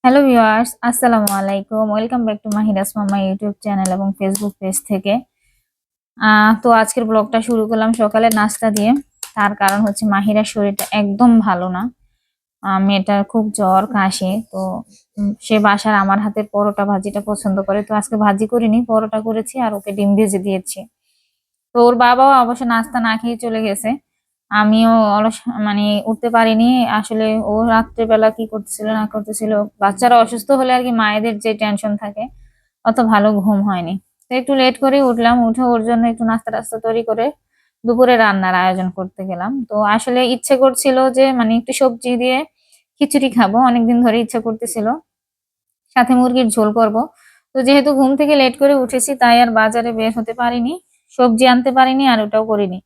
Hello viewers, আসসালামু আলাইকুম। Welcome back to মাহিরাস মামা ইউটিউব চ্যানেল এবং ফেসবুক পেজ থেকে। তো আজকের ব্লগটা শুরু করলাম সকালে নাস্তা দিয়ে। তার কারণ হচ্ছে মাহিরার শরীরটা একদম ভালো না। মেয়েটার খুব জ্বর কাশি। তো সে বাসার আমার হাতের পরোটা ভাজিটা পছন্দ করে। তো আজকে ভাজি করিনি, পরোটা করেছি আর ওকে ডিম ভেজে দিয়েছি। তো ওর বাবাও অবশ্য নাস্তা না খেয়ে চলে গেছে। আমিও অলস মানে উঠতে পারিনি। আসলে ও রাত্রেবেলা কি করতেছিল না করতেছিল, বাচ্চারা অসুস্থ হলে আর কি মায়েদের যে টেনশন থাকে, অত ভালো ঘুম হয়নি। তো একটু লেট করে উঠলাম, উঠে ওর জন্য একটু নাস্তা টাস্তা তৈরি করে দুপুরে রান্নার আয়োজন করতে গেলাম। তো আসলে ইচ্ছে করছিল যে মানে একটু সবজি দিয়ে খিচুড়ি খাবো, অনেকদিন ধরে ইচ্ছে করতেছিল, সাথে মুরগির ঝোল করব। তো যেহেতু ঘুম থেকে লেট করে উঠেছি তাই আর বাজারে বের হতে পারিনি, সবজি আনতে পারিনি আর ওটাও করিনি।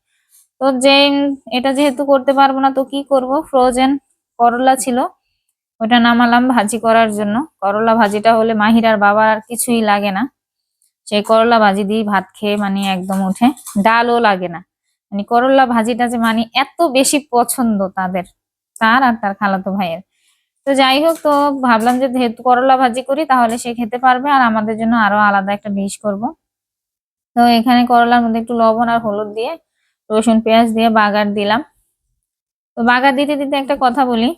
তো যে এটা যেহেতু করতে পারবো না তো কি করব, ফ্রোজেন করলা ছিল, ওটা নামালাম ভাজি করার জন্য। করলা ভাজিটা হলে মাহিরার বাবার আর কিছুই লাগে না, সেই করলা ভাজি দিয়ে ভাত খেয়ে মানে একদম উঠে, ডালও লাগে না। মানে করলা ভাজিটা যে মানে এত বেশি পছন্দ তাদের, তার আর তার খালাতো ভাইয়ের। তো যাই হোক, তো ভাবলাম যে যেহেতু করলা ভাজি করি তাহলে সে খেতে পারবে আর আমাদের জন্য আরো আলাদা একটা ডিশ করব। তো এখানে করলার মধ্যে একটু লবণ আর হলুদ দিয়ে রসুন পেঁয়াজ দিয়ে বাগার দিলাম। তো বাগার দিতে দিতে একটা কথা বলি,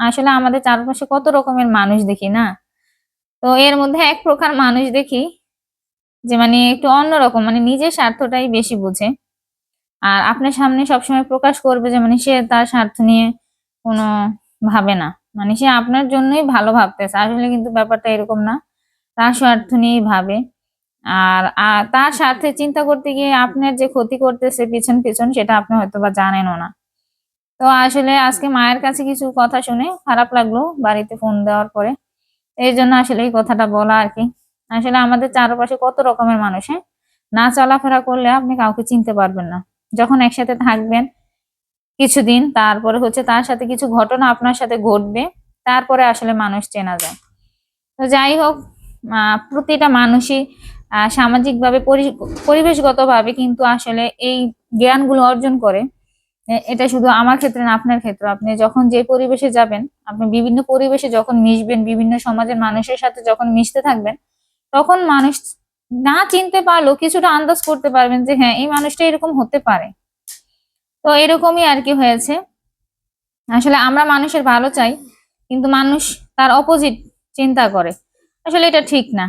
আসলে আমাদের চারপাশে কত রকমের মানুষ দেখি না। তো এর মধ্যে এক প্রকার মানুষ দেখি যে মানে একটু অন্যরকম, মানে নিজের স্বার্থটাই বেশি বুঝে আর আপনার সামনে সবসময় প্রকাশ করবে যে মানে সে তার স্বার্থ নিয়ে কোনো ভাবে না, মানে সে আপনার জন্যই ভালো ভাবতেছে, আসলে কিন্তু ব্যাপারটা এরকম না, তার স্বার্থ নিয়েই ভাবে। আর তার স্বার্থে চিন্তা করতে গিয়ে আপনার যে ক্ষতি করতেছে পিছন পিছন সেটা আপনি হয়তো বা জানেনও না। তো আসলে আজকে মায়ের কাছে কিছু কথা শুনে খারাপ লাগলো বাড়িতে ফোন দেওয়ার পরে, এই জন্য আসলে এই কথাটা বলা আর কি। আসলে আমাদের চারপাশে কত রকমের মানুষ, হ্যাঁ, না চলাফেরা করলে আপনি কাউকে চিনতে পারবেন না। যখন একসাথে থাকবেন কিছুদিন, তারপরে হচ্ছে তার সাথে কিছু ঘটনা আপনার সাথে ঘটবে, তারপরে আসলে মানুষ চেনা যায়। তো যাই হোক, প্রতিটা মানুষই সামাজিকভাবে পরিবেশগতভাবে কিন্তু আসলে এই জ্ঞানগুলো অর্জন করে। এটা শুধু আমার ক্ষেত্রে না, আপনার ক্ষেত্রে, আপনি যখন যে পরিবেশে যাবেন, আপনি বিভিন্ন পরিবেশে যখন মিশবেন, বিভিন্ন সমাজের মানুষের সাথে যখন মিশতে থাকবেন, তখন মানুষ না চিনতে পারলেও কিছুটা আন্দাজ করতে পারবেন যে হ্যাঁ, এই মানুষটা এরকম হতে পারে। তো এরকমই আর কি হয়েছে। আসলে আমরা মানুষের ভালো চাই, কিন্তু মানুষ তার অপোজিট চিন্তা করে, আসলে এটা ঠিক না।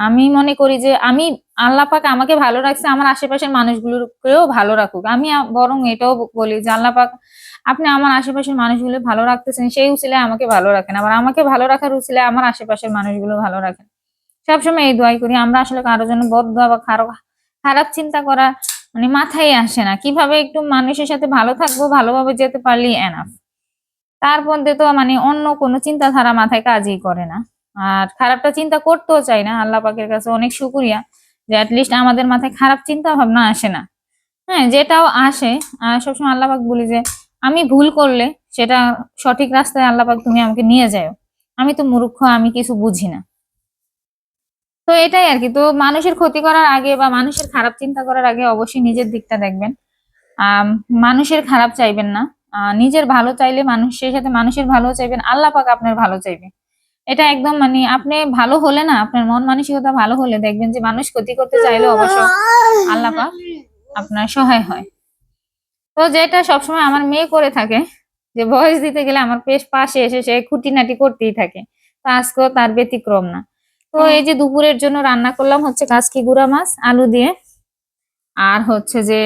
আমি মনে করি যে আমি, আল্লাহ পাক আমাকে ভালো রাখছে, আমার আশেপাশের মানুষগুলোকেও ভালো রাখুক। আমি বরং এটাও বলি যে আল্লাহ পাক, আপনি আমার আশেপাশের মানুষগুলো ভালো রাখতেছেন, সেই উসিলায় আমাকে ভালো রাখেন, আবার আমাকে ভালো রাখার উসিলায় আমার আশেপাশের মানুষগুলো ভালো রাখেন। সবসময় এই দোয়াই করি। আমরা আসলে কারোর জন্য বদদোয়া বা খারাপ খারাপ চিন্তা করা মানে মাথায় আসে না। কিভাবে একটু মানুষের সাথে ভালো থাকবো, ভালোভাবে যেতে পারলেই এনাফ। তার মধ্যে তো মানে অন্য কোনো চিন্তাধারা মাথায় কাজই করে না। আর খারাপটা চিন্তা করতেও চাই না। আল্লাহ পাকের কাছে অনেক শুকরিয়া যে এটলিস্ট আমাদের মাথায় খারাপ চিন্তা ভাবনা আসে না। হ্যাঁ, যেটাও আসে সবসময় আল্লাহ পাক বলি যে আমি ভুল করলে সেটা সঠিক রাস্তায় আল্লাহ পাক তুমি আমাকে নিয়ে যাও। আমি তো মূর্খ, আমি কিছু বুঝি না। তো এটাই আরকি। তো মানুষের ক্ষতি করার আগে বা মানুষের খারাপ চিন্তা করার আগে অবশ্যই নিজের দিকটা দেখবেন। আম মানুষের খারাপ চাইবেন না। নিজের ভালো চাইলে মানুষের সাথে মানুষের ভালো চাইবেন, আল্লাহ পাক আপনার ভালো চাইবে। এটা একদম মানে আপনি ভালো হলে না, আপনার মন মানসিকতা ভালো হলে দেখবেন যে মানুষ ক্ষতি করতে চাইলেও অবশ্য আল্লাহ পাক আপনার সহায় হয়। তো যেটা সবসময় আমার মেয়ে করে থাকে, যে ভয়েস দিতে গেলে আমার পাশে এসে সে খুঁটিনাটি করতেই থাকে। তো আজকেও তার ব্যতিক্রম না। তো এই যে দুপুরের জন্য রান্না করলাম হচ্ছে কাচকি গুঁড়া মাছ আলু দিয়ে, আর হচ্ছে যে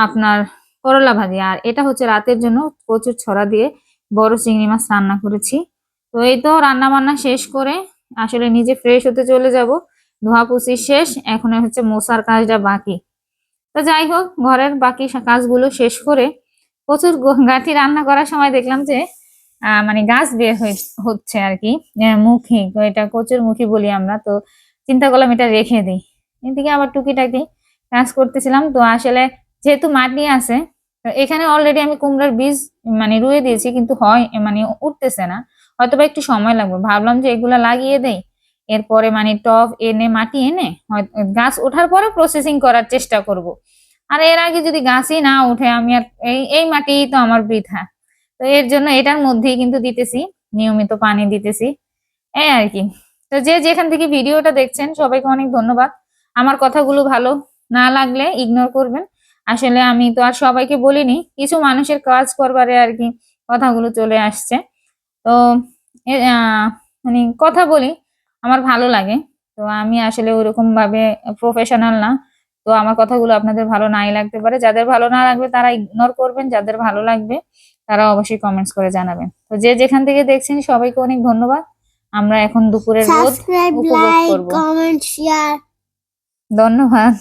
আপনার করলা ভাজি, আর এটা হচ্ছে রাতের জন্য কচুর ছড়া দিয়ে বড় চিংড়ি মাছ রান্না করেছি। তো এই তো রান্না বান্না শেষ করে আসলে নিজে ফ্রেশ হতে চলে যাব। ধোয়াপুছি শেষ, এখন হচ্ছে মোছার কাজটা বাকি। তো যাই হোক, ঘরের বাকি কাজগুলো শেষ করে কচুর গাঁঠি রান্না করার সময় দেখলাম যে মানে গাছ বের হচ্ছে আর কি, মুখী, তো এটা কচুর মুখী বলি আমরা। তো চিন্তা করলাম এটা রেখে দিই, এদিকে আবার টুকিটাকি কাজ করতেছিলাম। তো আসলে যেহেতু মাটি আছে, তো এখানে অলরেডি আমি কুমড়ার বীজ মানে রুয়ে দিয়েছি, কিন্তু হয় মানে উঠতেছে না, হয়তোবা একটু সময় লাগবে। ভাবলাম যে এগুলা লাগিয়ে দেই, এরপরে মানে টব এনে মাটি এনে গাছ ওঠার পরে প্রসেসিং করার চেষ্টা করব। আর এর আগে যদি গাছই না উঠে, আমি আর এই এই মাটি তো আমার বৃথা। তো এর জন্য এটার মধ্যেই কিন্তু দিতেছি নিয়মিত পানি দিতেছি, এই আর কি। তো যে যেখান থেকে ভিডিওটা দেখছেন সবাইকে অনেক ধন্যবাদ। আমার কথাগুলো ভালো না লাগলে ইগনোর করবেন। আসলে আমি তো আর সবাইকে বলিনি, কিছু মানুষের কাজ করবারে আর কি কথাগুলো চলে আসছে। তো মানে কথা বলি, আমার ভালো লাগে। তো আমি আসলে ওরকম ভাবে প্রফেশনাল না। তো আমার কথাগুলো আপনাদের ভালো নাই লাগতে পারে, যাদের ভালো না লাগবে তারা ইগনোর করবেন, যাদের ভালো লাগবে তারা অবশ্যই কমেন্টস করে জানাবেন। তো যে যেখান থেকে দেখছেন সবাইকে অনেক ধন্যবাদ। আমরা এখন দুপুরের রোদ সাবস্ক্রাইব, উপভোগ লাইক, করব। Comment, share. ধন্যবাদ।